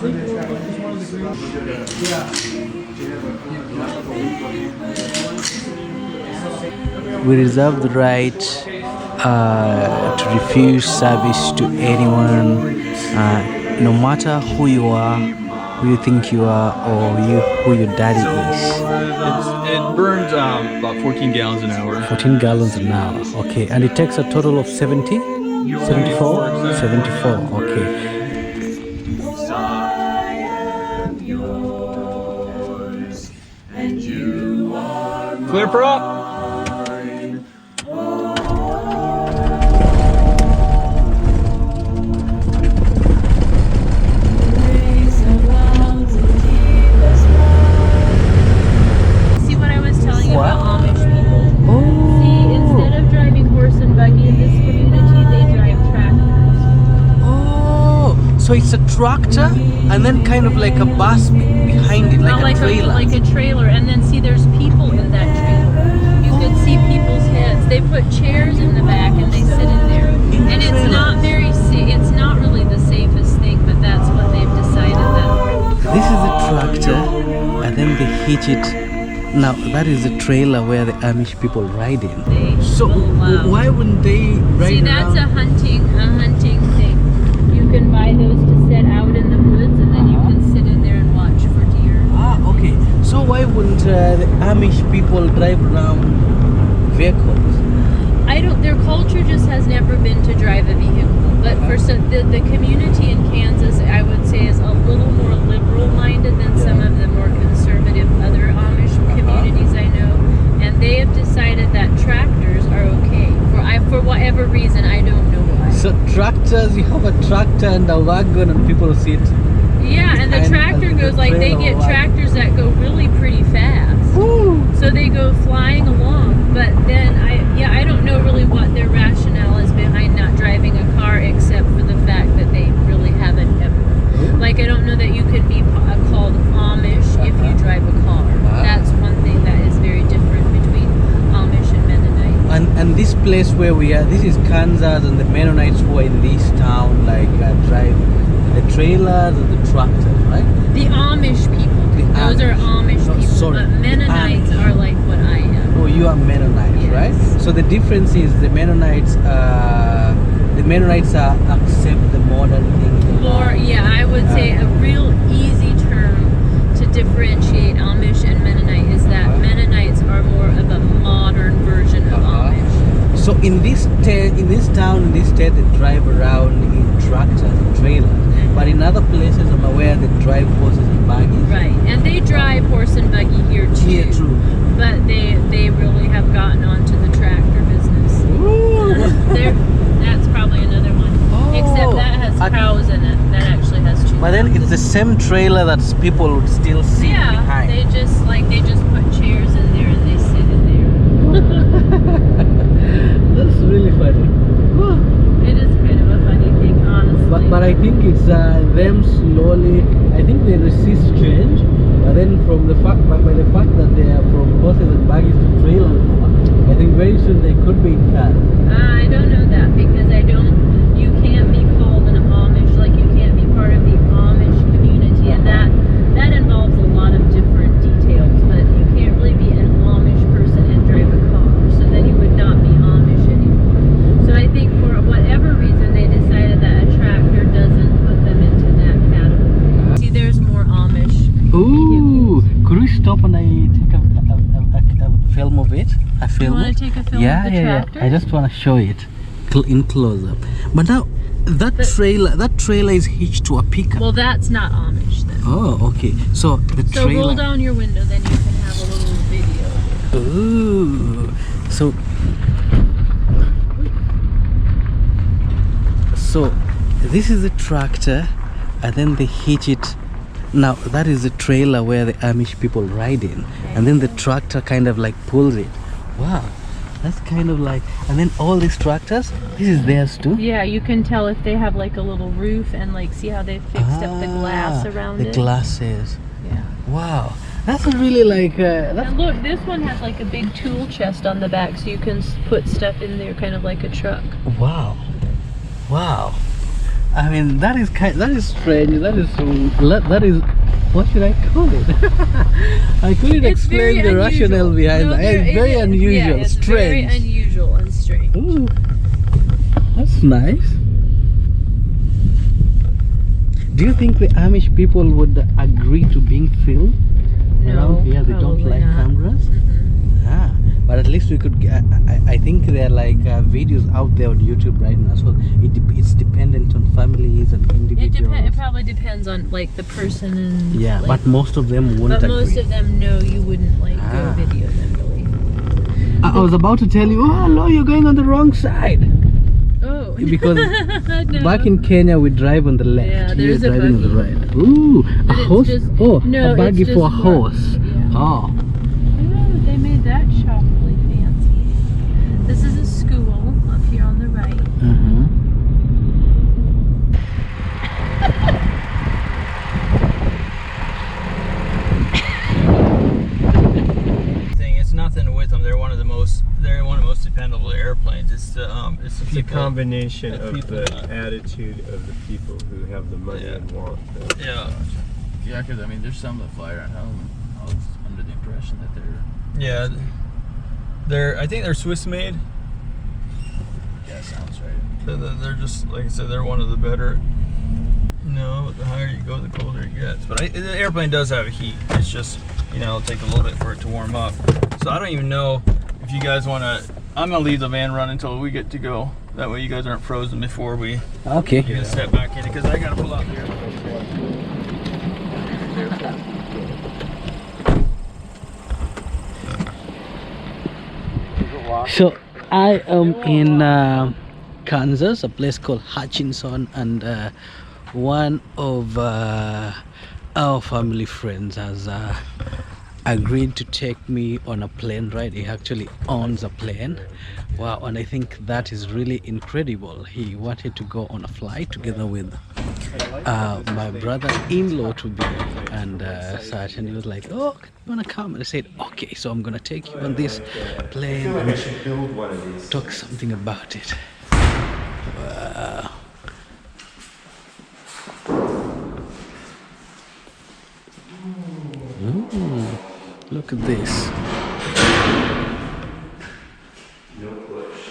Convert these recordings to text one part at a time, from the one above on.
We reserve the right to refuse service to anyone, no matter who you are, who you think you are, or who your daddy is. It burns about 14 gallons an hour. 14 gallons an hour, okay. And it takes a total of 70? 74? 74, okay. Clear prop. So it's a tractor and then kind of like a bus behind it, like a trailer. Like a trailer, and then see there's people in that trailer. You can see people's heads. They put chairs in the back and they sit in there. And it's not very safe. It's not really the safest thing, but that's what they've decided that. This is the tractor, and then they hitch it. Now that is the trailer where the Amish people ride in. So why wouldn't they ride? See, that's a hunting thing. You can buy those to set out in the woods, and then you can sit in there and watch for deer. Okay. So why wouldn't the Amish people drive around vehicles? Their culture just has never been to drive a vehicle. But for the community in Kansas, I would say, is a little more liberal-minded than some of the more conservative other Amish communities I know. And they have decided that tractors are okay. For whatever reason, I don't know why. So tractors, you have a tractor and a wagon and people sit. Yeah, and the tractor goes like, they get tractors that go really pretty fast. Woo. So they go flying along. But then I don't know really what their rationale is behind not driving a car, except for the fact that they really haven't ever. Like, I don't know that you could be called Amish if you drive a car. That's one thing that is very different between Amish and Mennonite. And this place where we are, this is Kansas, and the Mennonites who are in this town, like drive the trailers and the tractors, right? The Amish people. Those are Amish people. Sorry, but Mennonites are like what I am. Oh, you are Mennonites, yes. Right? So the difference is the Mennonites accept the modern thing. Or I would say a real easy term to differentiate Amish and Mennonite is that Mennonites are more of a modern version of Amish. So in this town, in this state, they drive around in tractors and trailers. But in other places, I'm aware they drive horses and buggies. Right, and they drive horse and buggy here too. Yeah, true. But they really have gotten onto the tractor business. That's probably another one. Except that has cows in it. That actually has two. But then it's the same trailer that people would still see behind. They just put chairs in there and they sit in there. That's really funny. It is kind of a funny thing, honestly. But I think it's them slowly. I think they resist change. But then by the fact that they are from horses and buggies to trailers, I think very soon they could be in cars. I don't know that, because you can't be called an Amish, like you can't be part of the Amish community, and that involves a lot of different details, but you can't really be an Amish person and drive a car, so then you would not be Amish anymore. So I think for whatever reason they decided that a tractor doesn't put them into that category. See, there's more Amish. Ooh, could we stop and I take a film of it? You want to take a film of the tractor? I just want to show it in close up. But now that trailer is hitched to a pickup. Well, that's not Amish then. Oh, okay. So the trailer. So roll down your window, then you can have a little video. Ooh. So this is the tractor, and then they hitch it. Now that is the trailer where the Amish people ride in, and then the tractor kind of like pulls it. Wow, that's kind of like, and then all these tractors, this is theirs too? Yeah, you can tell if they have like a little roof, and like see how they fixed up the glass around it. The glasses. Yeah. Wow, that's really like. And look, this one has like a big tool chest on the back, so you can put stuff in there, kind of like a truck. Wow, wow. I mean, that is strange. That is what should I call it? I couldn't It's very explain the unusual. rationale behind No, that. It's very unusual, yeah, it's strange. very unusual and strange. Ooh, that's nice. Do you think the Amish people would agree to being filmed around here? They don't probably like not. cameras. Ah, but at least we could. I think there are like videos out there on YouTube right now, so it's dependent on families and individuals. It probably depends on like the person and Yeah, like, but most of them won't but agree. most of them know you wouldn't like Ah. go video them really. I was about to tell you, oh no, you're going on the wrong side. Oh, Because no. back in Kenya we drive on the left. Yeah, You're there's a driving on the buggy. right. Ooh, But a it's horse? just- Oh, no, a buggy it's for a just more- horse. yeah. Oh. Oh, they made that shop really fancy. This is a school up here on the right. Uh-huh. Thing, it's nothing with them. They're one of the most dependable airplanes. It's the It's a people. combination the of people the that- attitude of the people who have the money Yeah. and want them. Yeah, Yeah, because I mean, there's some that fly around home. I was under the impression that they're. yeah. I think they're Swiss made. Yeah, sounds right. They're just like I said. They're one of the better. No, the higher you go, the colder it gets. But the airplane does have a heat. It's just it'll take a little bit for it to warm up. So I don't even know if you guys want to. I'm gonna leave the van run until we get to go. That way you guys aren't frozen before we Okay. get a step back in it because I gotta pull out the airplane. So I am in Kansas, a place called Hutchinson, and one of our family friends has agreed to take me on a plane ride. He actually owns a plane. Wow, and I think that is really incredible. He wanted to go on a flight together with my brother-in-law to be and such, and he was like, oh, you wanna come? And I said, okay, so I'm gonna take you on this plane and build one of these. talk something about it. Wow. Ooh, look at this. No push.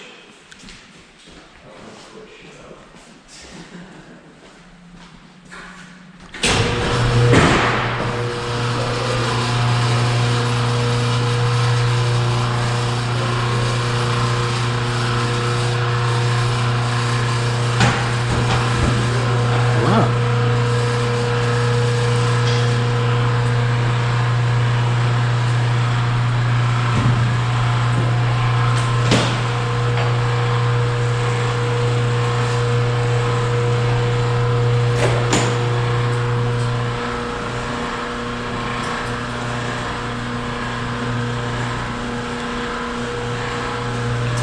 Wow.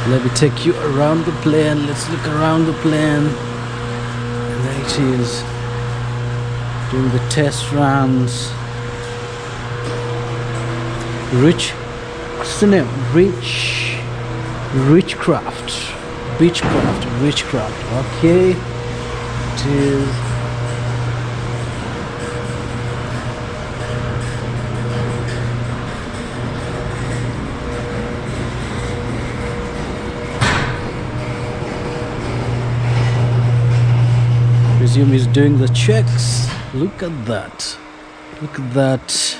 Let me take you around the plane. Let's look around the plane. And there it is. Doing the test runs. What's the name? Richcraft. Richcraft. Okay. It is. Presume he's doing the checks. Look at that. Look at that.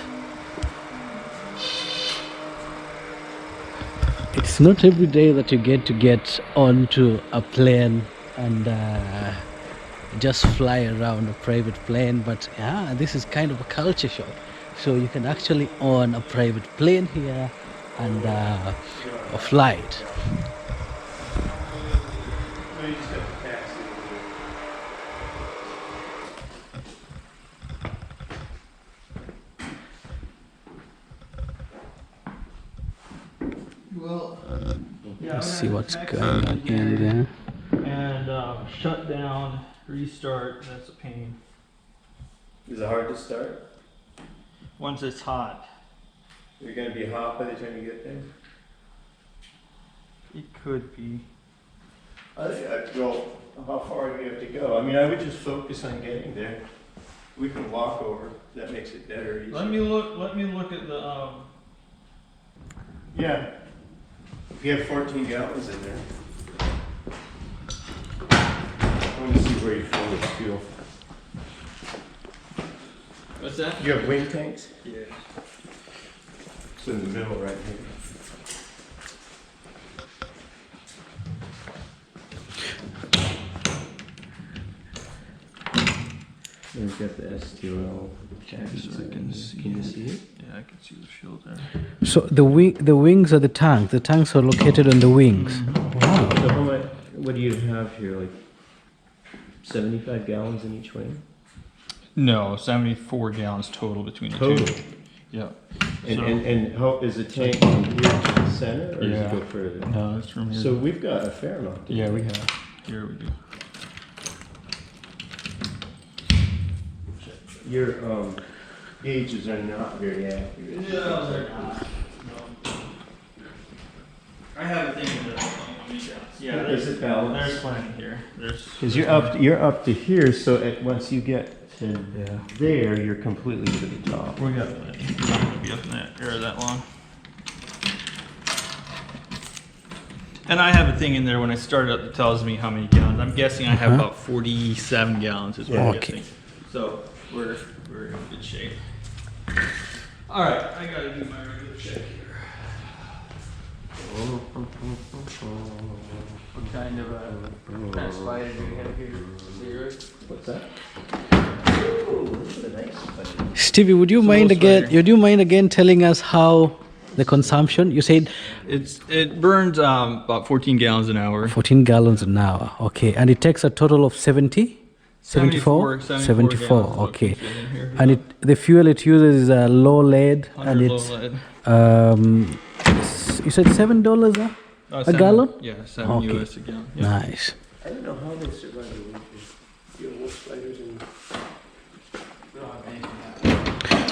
It's not every day that you get onto a plane and just fly around a private plane, but yeah, this is kind of a culture shock. So you can actually own a private plane here and fly it. Well, yeah. Let's see what's going on in there. And shut down, restart. That's a pain. Is it hard to start? Once it's hot, You're gonna be hot by the time you get there? it could be. Well, how far do we have to go? I mean, I would just focus on getting there. We can walk over. That makes it better. Easier. Let me look at the. Yeah. We have 14 gallons in there. I want to see where you fill the fuel. What's that? You have wing tanks? Yeah. It's in the middle right here. We've got the S2L. Okay, so I can see. Can you see it? Yeah, I can see the fuel there. So the wings are the tank. The tanks are located on the wings. Wow. So how much, what do you have here, like 75 gallons in each wing? No, 74 gallons total between the Total? two. Yeah. And how, is the tank from here to the center, or does Yeah. it go further? No, it's from here. So we've got a fair amount. to yeah, do. we have. Here we do. Your gauges are not very accurate. No, they're not. No. I have a thing in the. Yeah, Is it balanced? there's plenty here. Because you're up to here, so once you get to there, you're completely to the top. We got plenty. We're not gonna be up in that area that long. And I have a thing in there when I start up that tells me how many gallons. I'm guessing I have about 47 gallons is what I'm Okay. guessing. So we're in good shape. All right, I gotta do my regular check here. What kind of spider do you have here? What's that? Stevie, would you mind again telling us how the consumption? You said It burns about 14 gallons an hour. 14 gallons an hour. Okay, and it takes a total of 70? 74? 74 gallons, Okay. what we fit in here. And the fuel it uses is low lead, and 100 it's low lead. you said $7 a Seven- gallon? Yeah, 7 Okay. US a gallon. Yeah. Nice. I don't know how they survive the winter. You have wolf spiders in.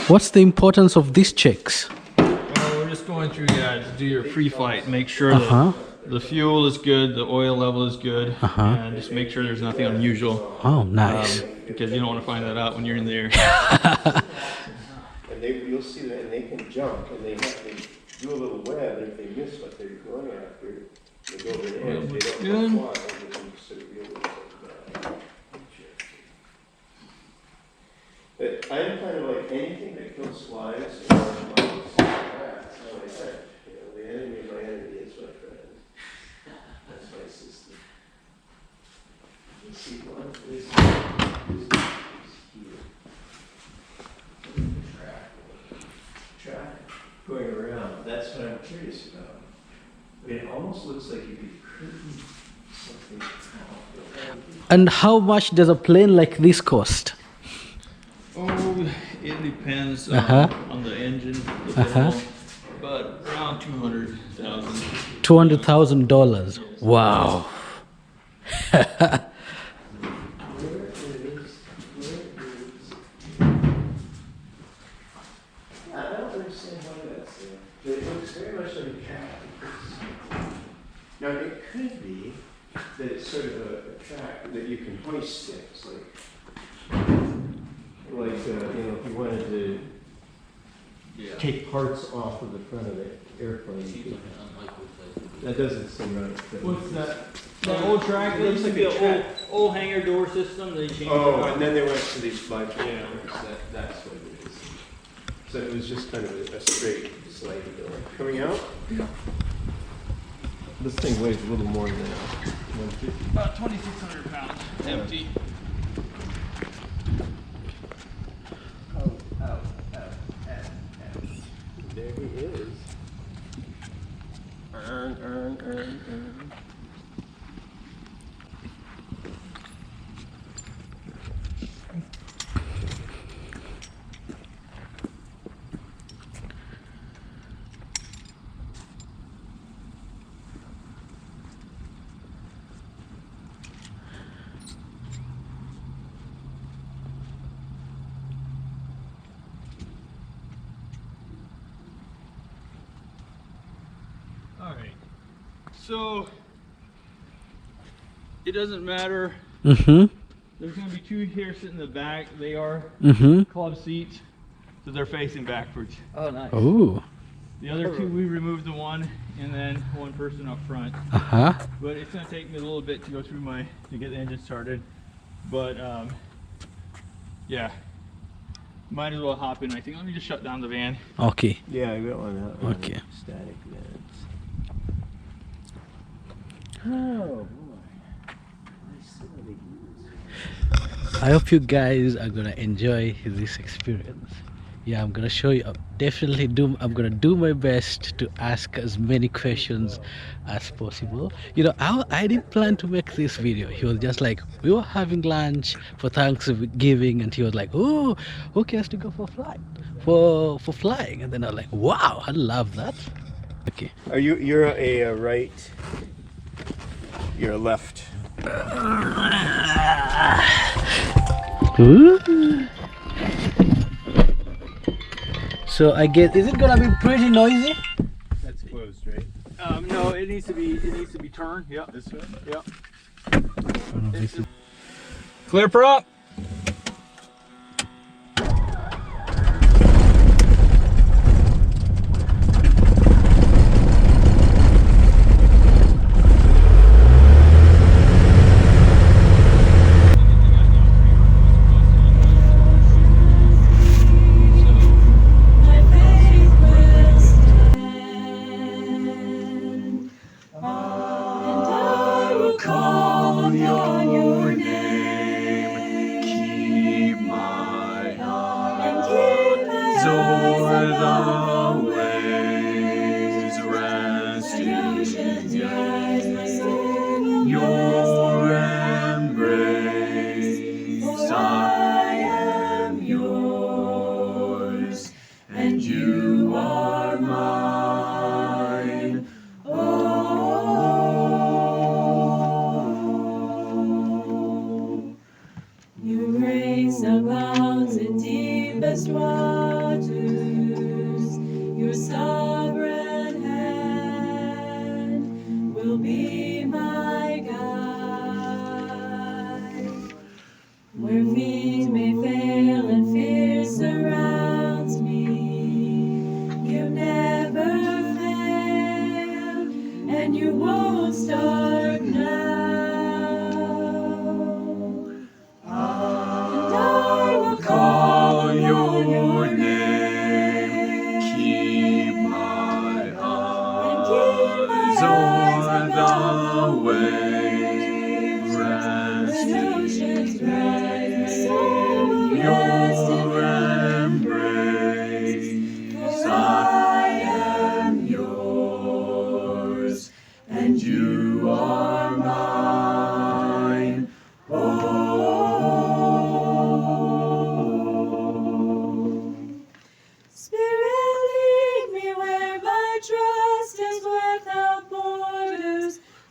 What's the importance of these checks? Well, we're just going through, to do your pre-flight, make sure Uh-huh. that the fuel is good, the oil level is good, and just make sure there's nothing unusual. Oh, nice. Because you don't want to find that out when you're in the air. And you'll see that, and they can jump, and they do a little web, and if they miss what they're going after, they go over the edge. They don't Good. fly, they can sort of be able to take that. But I'm kind of like anything that kills flies or mice, rats, is my friend. You know, the enemy of my enemy is my friend. That's my system. You see one of this is here. Track going around. That's what I'm curious about. I mean, it almost looks like you could curtain something out. And how much does a plane like this cost? Oh, it depends on the engine, the fuel, but around 200,000. $200,000. Wow. I don't understand why that's there. It looks very much like a track. Now, it could be that it's sort of a track that you can hoist things, like if you wanted to take parts off of the front of the airplane, you could. That doesn't seem right. but- What's that? The old track, it used to be an old hangar door system, they changed it. Oh, and then they went to these slide Yeah. doors. That's what it is. So it was just kind of a straight sliding door. Coming out? Yeah. This thing weighs a little more than 150. About 2,600 pounds, empty. There he is. Earn. All right. So it doesn't matter. Mm-hmm. There's going to be 2 here sitting in the back. They are club seats, so they're facing backwards. Oh, nice. Oh. The other 2, we removed the one, and then 1 person up front. Uh-huh. But it's going to take me a little bit to go through to get the engine started. But yeah, might as well hop in. I think let me just shut down the van. Okay. Yeah, I got one. Okay. Static vents. Oh boy. I hope you guys are gonna enjoy this experience. Yeah, I'm gonna show you. I'm gonna do my best to ask as many questions as possible. You know, I didn't plan to make this video. He was just like, we were having lunch for Thanksgiving, and he was like, oh, who cares to go for flying? And then I was like, wow, I love that. Okay. Are you're a right? You're a left. Ooh. So I guess, is it gonna be pretty noisy? That's closed, right? No, it needs to be turned. Yep. This way? Yep. Clear prop. Abounds in deepest waters, your sovereign hand will be my guide. Where feet may fail and fear surrounds me, you never fail, and you won't start now. Call your name, keep my eyes on the waves, rest in your embrace. I am yours, and you are mine.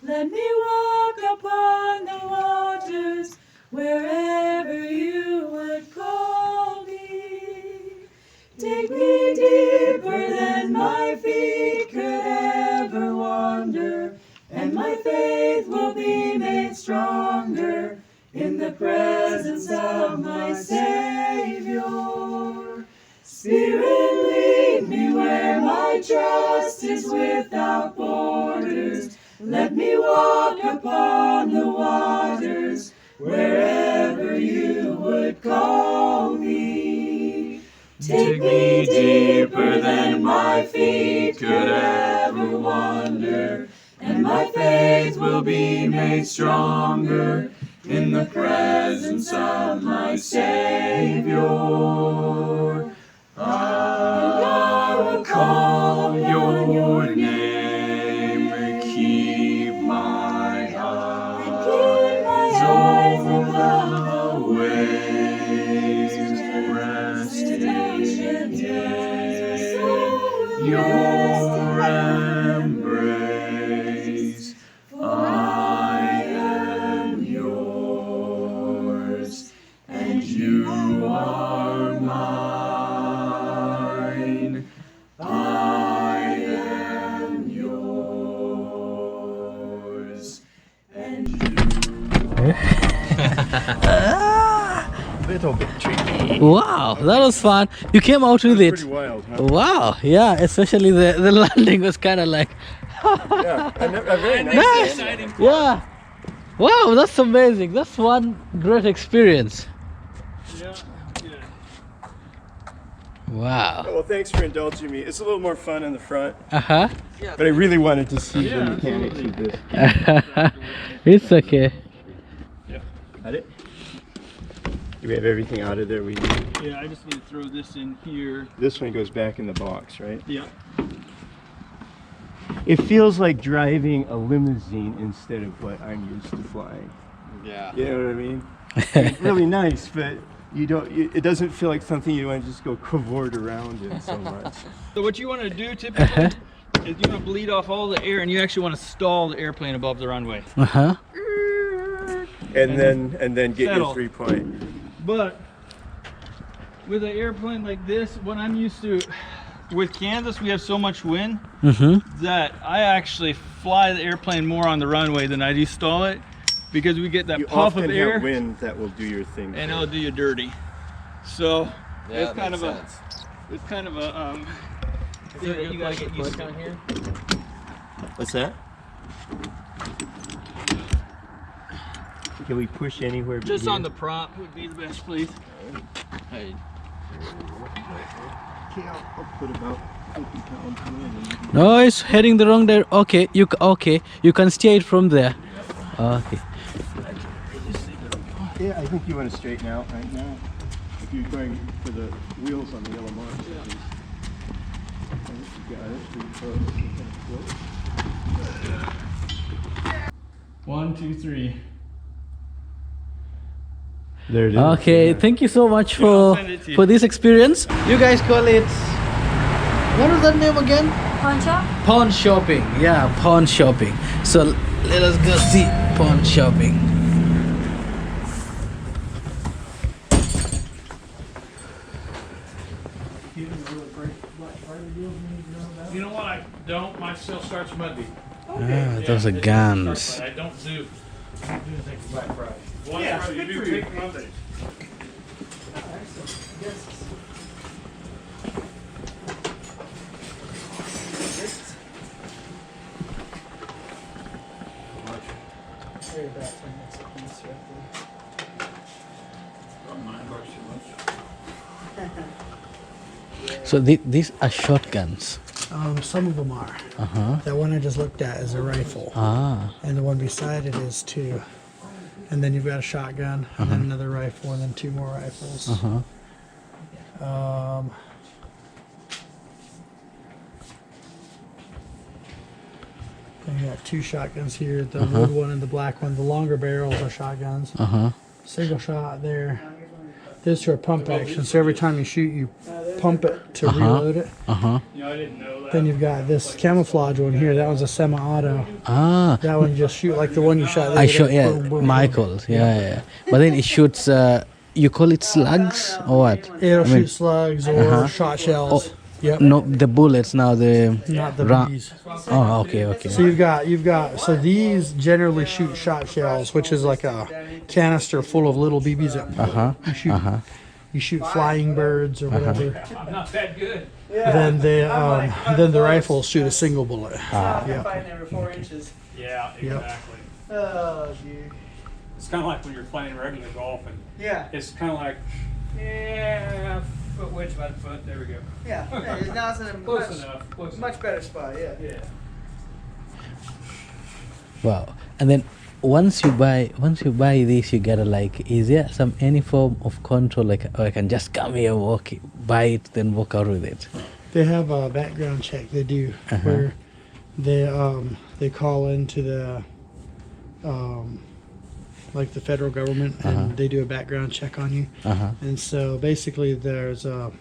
Let me walk upon the waters, wherever you would call me. Take me deeper than my feet could ever wander, and my faith will be made stronger in the presence of my Savior. Spirit, lead me where my trust is without borders. Let me walk upon the waters, wherever you would call me. Take me deeper than my feet could ever wander, and my faith will be made stronger in the presence of my Savior. I will call your name, keep my eyes over the waves, rest in your embrace. I am yours, and you are mine. Wow, that was fun. You came out with it. Pretty wild, huh? Wow, yeah, especially the landing was kind of like, Yeah, a very nice. nice. Yeah. Wow, that's amazing. That's one great experience. Yeah. Good. Wow. Well, thanks for indulging me. It's a little more fun in the front, Uh-huh. but I really wanted to see Yeah, the mechanics of this. It's okay. Got it? Do we have everything out of there we need? Yeah, I just need to throw this in here. This one goes back in the box, right? Yeah. It feels like driving a limousine instead of what I'm used to flying. Yeah. You know what I mean? It's really nice, but you don't. It doesn't feel like something you want to just go cavort around in so much. So what you want to do typically is you want to bleed off all the air, and you actually want to stall the airplane above the runway. Uh-huh. And then get Settle. your 3 point. But with an airplane like this, what I'm used to, with Kansas, we have so much wind that I actually fly the airplane more on the runway than I do stall it, because we get that You puff often of air have wind that will do your thing. and it'll do you dirty. So Yeah, it's that kind makes of sense. it's kind of a thing that you gotta get used to. here? What's that? Can we push anywhere? but Just here? on the prop would be the best, please. Hey, Okay, I'll put about 50 pounds in. No, it's heading the wrong direction. Okay, you can steer it from there. Okay. Yeah, I think you want to straighten out right now. If you're going for the wheels on the yellow mark. I think you got it. Pretty close. 1, 2, 3. There it is. Okay, thank you so much for send it to you. for this experience. You guys call it, what was that name again? Pawn shop? Pawn shopping. Yeah, pawn shopping. So let us go see pawn shopping. You know what? I don't. My still starts Monday. Ah, those are guns. I don't do anything for Black Friday. Black Friday, you do pick Mondays. So these are shotguns. Some of them are. Uh-huh. That one I just looked at is a rifle, Ah. and the one beside it is two. And then you've got a shotgun, and then another rifle, and then two more rifles. Uh-huh. Then you got two shotguns here, the wood one and the black one. The longer barrels are shotguns. Uh-huh. Single shot there. This are a pump action, so every time you shoot, you pump it to reload it. Uh-huh. Yeah, I didn't know that. Then you've got this camouflage one here. That one's a semi-auto. Ah. That one you just shoot like the one you shot. the I other shot, day. yeah, Boom, boom, Michael's, yeah. But then it shoots, you call it slugs or what? boom. It'll I mean- shoot slugs or shot shells. Yep. No, the bullets now, the... Not the Ra- bees. Oh, okay. So you've got so these generally shoot shot shells, which is like a canister full of little BBs that Uh-huh. you shoot flying birds or whatever. I'm not that good. Then the rifles shoot a single bullet. Yep. Every 4 inches. Yeah, Yep. exactly. Oh, dude. It's kind of like when you're playing regular golf, and Yeah, it's kind of like, yeah, foot width, about a foot. There we go. yeah. Yeah, now it's in a Close much, enough. Close enough. much better spot. Yeah. Yeah. Wow. And then once you buy this, you gotta like, is there any form of control, like, oh, I can just come here, buy it, then walk out with it? They have a background check. They do where they call into the like the federal government and they do a background check on you. Uh-huh. And so basically, there's a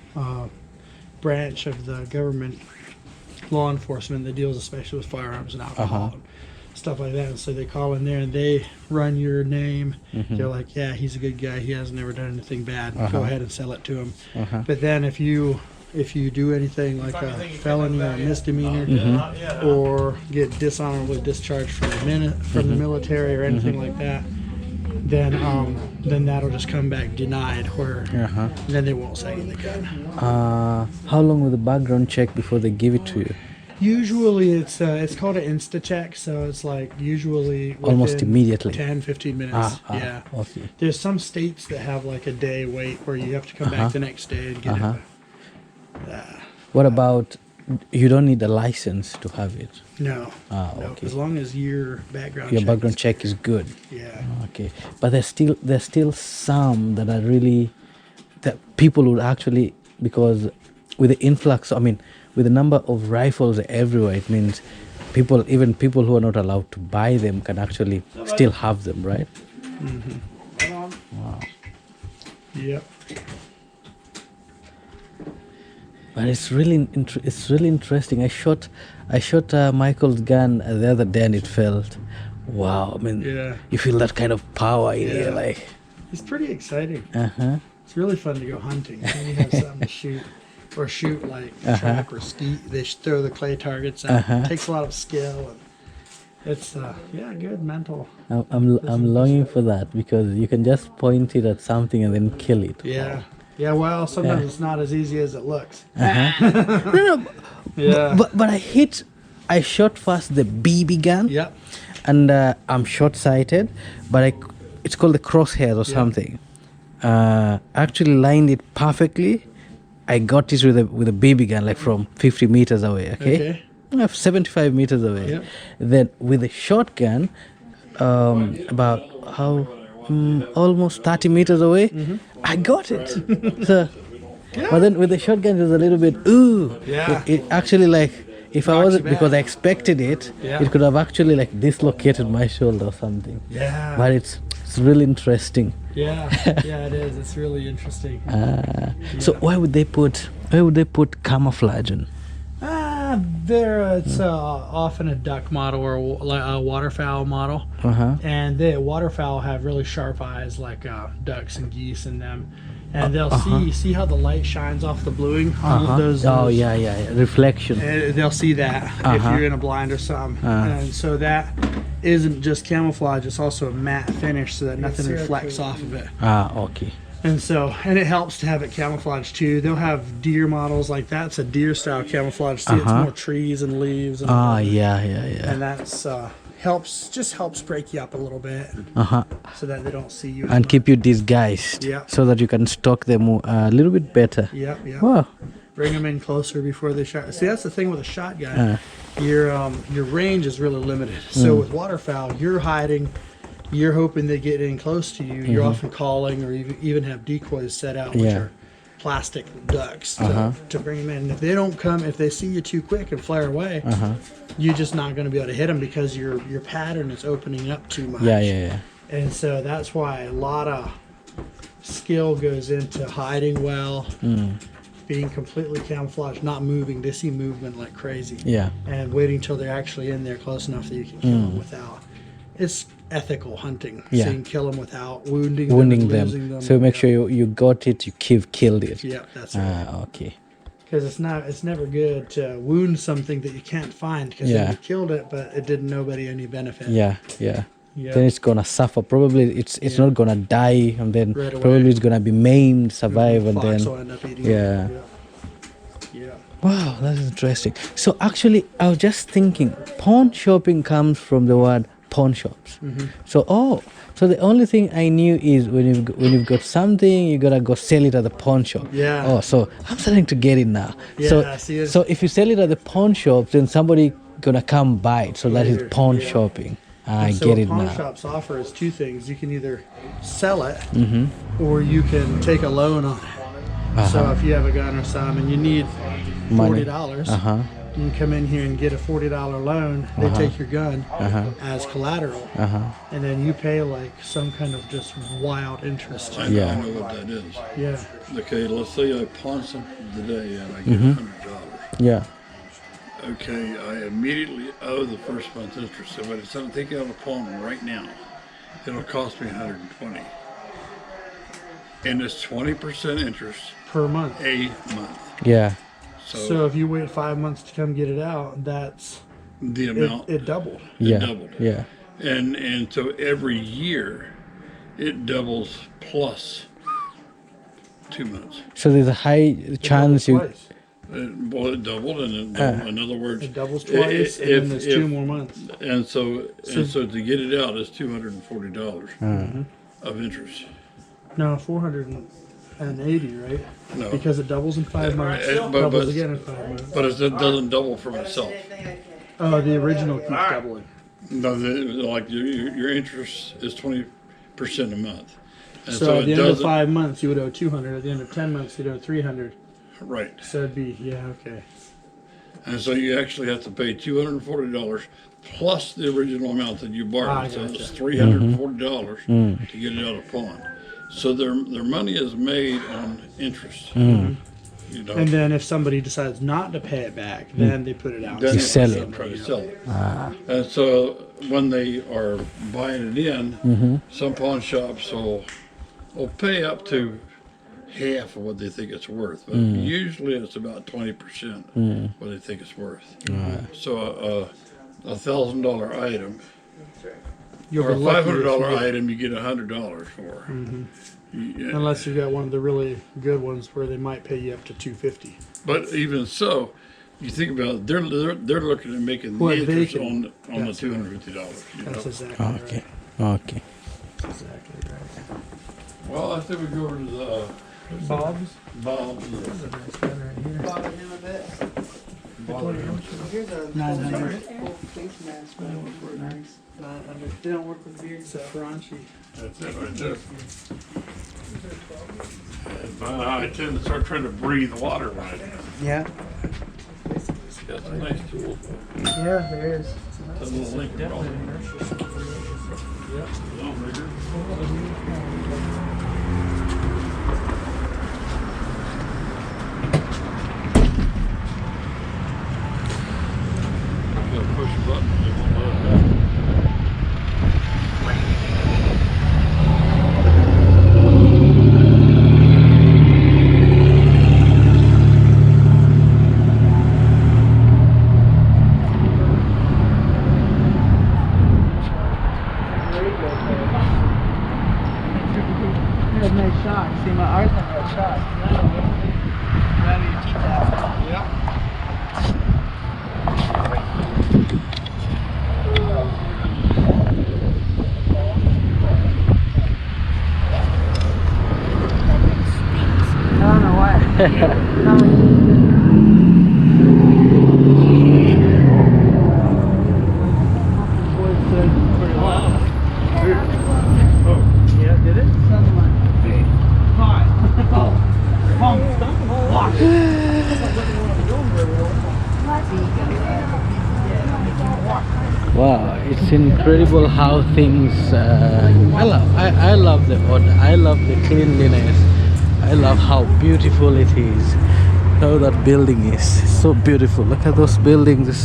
branch of the government, law enforcement, that deals especially with firearms and alcohol, and stuff like that. And so they call in there and they run your name. They're like, yeah, he's a good guy. He has never done anything bad. Go ahead and sell it to him. But then if you do anything like a felony or a misdemeanor, or get dishonorably discharged from the military or anything like that, then that'll just come back denied, where Uh-huh. then they won't sell you the gun. How long will the background check before they give it to you? Usually it's called an insta check, so it's like usually Almost within immediately. 10-15 minutes. Yeah. Okay. There's some states that have like a day wait where you have to come back the next day and get it. What about, you don't need a license to have it? No. Ah, No, okay. as long as your background Your check background is- check is good. Yeah. Okay, but there's still some that are really, that people would actually, because with the influx, I mean, with the number of rifles everywhere, it means even people who are not allowed to buy them can actually still have them, right? Yep. But it's really interesting. I shot Michael's gun the other day, and it felt, wow. I mean, Yeah. you feel that kind of power in you, Yeah. like. It's pretty exciting. Uh-huh. It's really fun to go hunting. When you have something to shoot, or shoot like track or skeet. They throw the clay targets out. It takes a lot of skill, and it's good mental. I'm longing for that, because you can just point it at something and then kill it. Yeah. Yeah, well, sometimes it's not as easy as it looks. No, Yeah. but I shot first the BB gun. Yep. And I'm short-sighted, but it's called the crosshair or something. Actually lined it perfectly. I got it with a BB gun, like from 50 meters away. Okay. 75 meters away. Yep. Then with a shotgun, about almost 30 meters away, I got it. So, but then with the shotgun, it was a little bit Yeah. It actually, like, if I Knocks wasn't, you because I back. expected it, Yeah. it could have actually like dislocated my shoulder or something. Yeah. But it's really interesting. Yeah. Yeah, it is. It's really interesting. So why would they put camouflage in? It's often a duck model or a waterfowl model. Uh-huh. And the waterfowl have really sharp eyes, like ducks and geese in them. And they'll see how the light shines off the bluing on those. Oh yeah. Reflection. And they'll see that if you're in a blind or something. And so that isn't just camouflage; it's also a matte finish, so that nothing reflects off of it. Okay. And so, and it helps to have it camouflage too. They'll have deer models like that. It's a deer style camouflage. See, it's more trees and leaves. And Yeah. and that's helps break you up a little bit, so that they don't see you. And keep you disguised. Yeah. So that you can stalk them a little bit better. Yeah. Wow. Bring them in closer before they shot. See, that's the thing with a shotgun. Your range is really limited. So with waterfowl, you're hiding. You're hoping they get in close to you. You're often calling, or you even have decoys set out, which are plastic ducks to bring them in. And if they don't come, if they see you too quick and flare away, you're just not going to be able to hit them, because your pattern is opening up too much. Yeah. And so that's why a lot of skill goes into hiding well, being completely camouflaged, not moving. They see movement like crazy. Yeah. And waiting till they're actually in there close enough that you can kill them without. It's ethical hunting. Yeah. So you can kill them without wounding Wounding them. And them. losing them. So make sure you got it. You killed it. Yeah, that's right. Okay. Because it's never good to wound something that you can't find, because Yeah. then you killed it, but it did nobody any benefit. Yeah. Yeah. Then it's gonna suffer. Probably it's not gonna die, and then Right away. probably it's gonna be maimed, survive, and Fox then. will end up eating Yeah. it. Yeah. Wow, that's interesting. So actually, I was just thinking, pawn shopping comes from the word pawn shops. So the only thing I knew is when you've got something, you gotta go sell it at the pawn shop. Yeah. Oh, so I'm starting to get it now. Yeah, see, it's- So if you sell it at the pawn shop, then somebody gonna come buy it. So that is Later, pawn yeah. shopping. I And so get what it pawn now. shops offer is two things. You can either sell it, or you can take a loan on it. So if you have a gun or something and you need Money. $40, Uh-huh. you can come in here and get a $40 loan. They take your gun as collateral, and then you pay like some kind of just wild interest. Yeah. I know what that is. Yeah. Okay, let's say I pawn something today and I get $100. Yeah. Okay, I immediately owe the first month's interest. So if I take out a pawn right now, it'll cost me $120. And it's 20% interest Per month. a month. Yeah. So if you wait 5 months to come get it out, that's The amount it doubled. Yeah. doubled. Yeah. And so every year it doubles plus 2 months. So there's a high chance you. Twice. Well, it doubled, and then, in other words, It doubles twice, and then there's 2 more months. And so to get it out is $240 of interest. No, 480, right? No, Because it doubles in 5 months, but- doubles but- again in 5 months. but it doesn't double from itself. Oh, the original keeps doubling. No, like your interest is 20% a month, and So at the it end of doesn't. 5 months, you would owe 200. At the end of 10 months, you'd owe 300. Right, So it'd be, yeah, okay. and so you actually have to pay $240 plus the original amount that you borrowed. So gotcha. it's $340 to get it out of pawn. So their money is made on interest. You know, And then if somebody decides not to pay it back, then they put it out. then You sell it. Try to sell it. And so when they are buying it in, some pawn shops will pay up to half of what they think it's worth, but usually it's about 20% what they think it's worth. So a $1,000 item You'll or a be lucky if you $500 get- item, you get $100 for. Unless you've got one of the really good ones where they might pay you up to $250. But even so, you think about it, they're looking at making the What they interest can- on the that's $250. You That's know? exactly Okay. right. Okay. That's exactly right. Well, I think we go over to the Bob's. Bob's. There's a nice one right here. Bought him a bit. Here's a 900. full face mask. But I don't work with nice. 900. They don't work with beards. It's a Franchi. That's it right there. I tend to start trying to breathe water right now. Yeah. That's a nice tool. Yeah, there is. That's a little link roll. Push a button, it won't let it out. That's a nice shot. See, my ours never had shot. Grab your teeth out. Yep. I don't know why. Yeah, did it? Wow, it's incredible how things. I love the order. I love the cleanliness. I love how beautiful it is. How that building is so beautiful. Look at those buildings. It's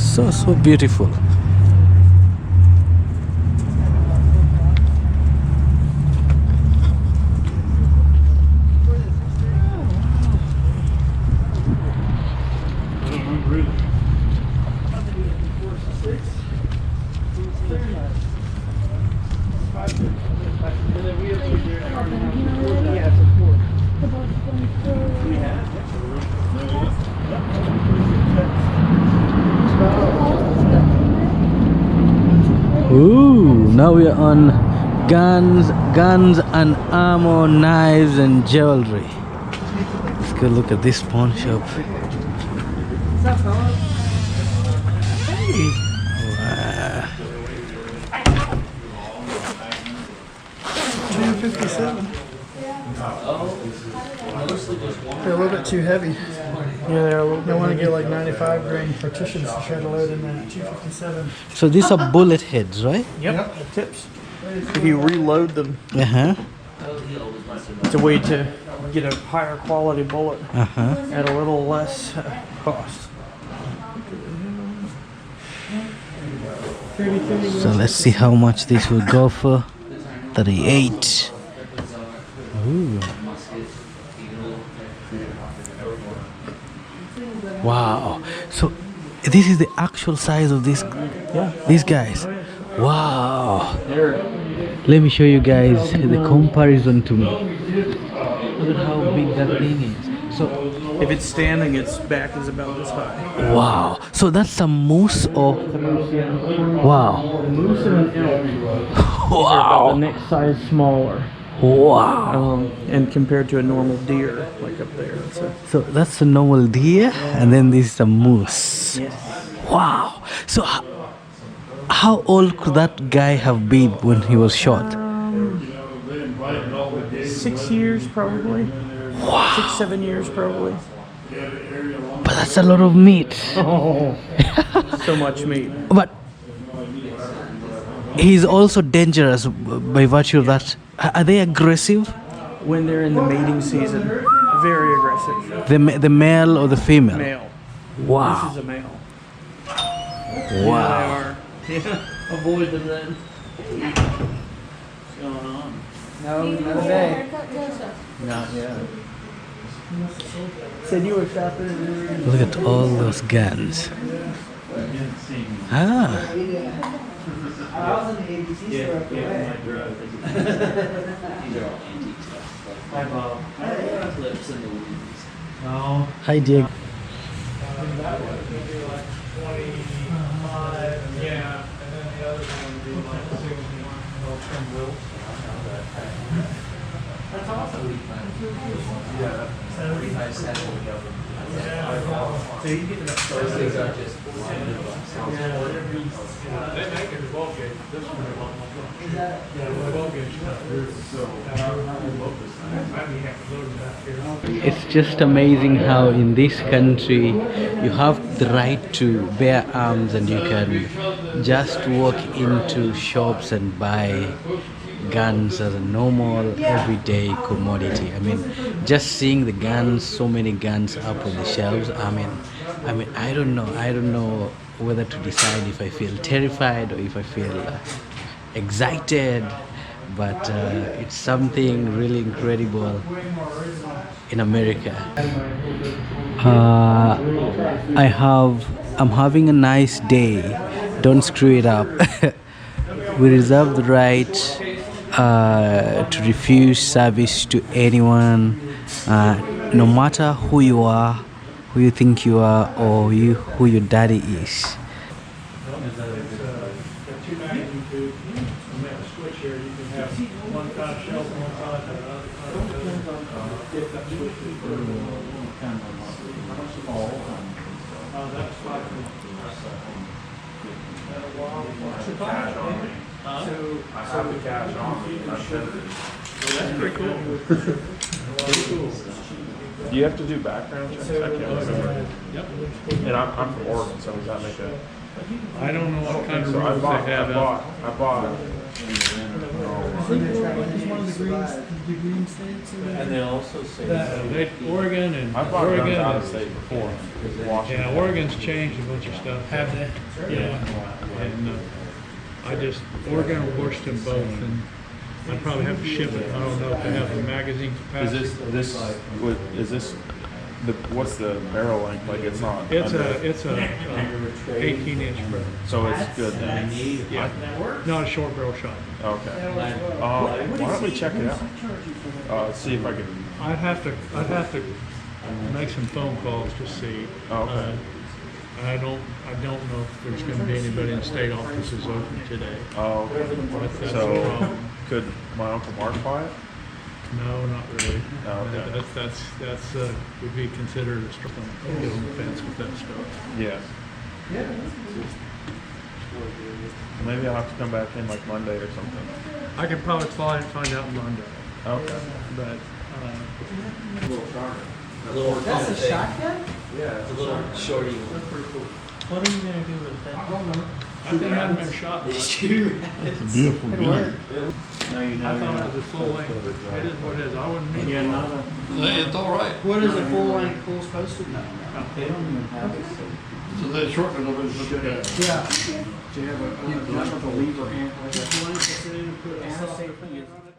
so beautiful. Ooh, now we are on guns and ammo, knives and jewelry. Let's go look at this pawn shop. They're a little bit too heavy. Yeah, they're a little bit. I want to get like 95 grain partitions to try to load in that 257. So these are bullet heads, right? Yep, the tips. If you reload them, Uh-huh. it's a way to get a higher quality bullet Uh-huh. at a little less cost. So let's see how much this will go for. 38. Ooh. Wow. So this is the actual size of these guys. Wow. They're Let me show you guys the comparison to me. Look at how big that thing is. So, If it's standing, its back is about this high. wow. So that's a moose or wow. Moose and an elk are about Wow. the next size smaller. Wow. And compared to a normal deer, like up there. So that's a normal deer, and then this is a moose. Wow. So how old could that guy have been when he was shot? 6 years probably. Wow. 6, 7 years probably. But that's a lot of meat. Oh, so much meat. But he's also dangerous by virtue of that. Are they aggressive? When they're in the mating season, very aggressive. The male or the female? Male. Wow. This is a male. Wow. Yeah, they are. Avoid them then. What's going on? No, not today. Not yet. Said you were shopping. Look at all those guns. Ah. I was in the ABC store up the way. Hi, Bob. Clips in the weeds. No. Hi, Diego. That one would be like 25, yeah, and then the other one would be like 61, little trim wheels. That's awesome. Yeah. So you get Those things are just They make it a bulk gauge. This one is one more. Yeah, the bulk gauge stuff. It's just amazing how in this country you have the right to bear arms and you can just walk into shops and buy guns as a normal everyday commodity. I mean, just seeing the guns, so many guns up on the shelves. I mean, I don't know whether to decide if I feel terrified or if I feel excited, but it's something really incredible in America. I'm having a nice day. Don't screw it up. We reserve the right to refuse service to anyone, no matter who you are, who you think you are, or who your daddy is. Do you have to do background checks? I can't remember. Yep. And I'm from Oregon, so does that make a? I don't know what kind of So I rules bought. they have. I bought. And they also say Oregon and I bought guns out of Oregon. state before. Washington. Yeah, Oregon's changed a bunch of stuff. Have they? Yeah. And Oregon will worse them both, and I'd probably have to ship it. I don't know if they have the magazine capacity. Is this the what's the barrel length? Like it's not. It's under- a 18-inch barrel. So it's good then. Yeah, not a short barrel shot. Okay. Why don't we check it out? See if I can. I'd have to make some phone calls to see. Oh, okay. I don't know if there's going to be anybody in the state offices open today. Oh, okay. That's the So problem. could my Uncle Mark buy it? No, not really. Oh, okay. That's would be considered a strip on get on the fence with that stuff. Yeah. Maybe I'll have to come back in like Monday or something. I could probably find out Monday, Okay. but That's a shotgun? it's a little shorty one. What are you gonna do with that? I think I've been shot. It's a beautiful gun. No, you I thought it was a full length. It is what it is. I wouldn't need it. It's all right. What is a full length full supposed to be? They don't even have it. So they shorten it a little bit. Yeah. Do you have a lever hand like that? One to sit in and put a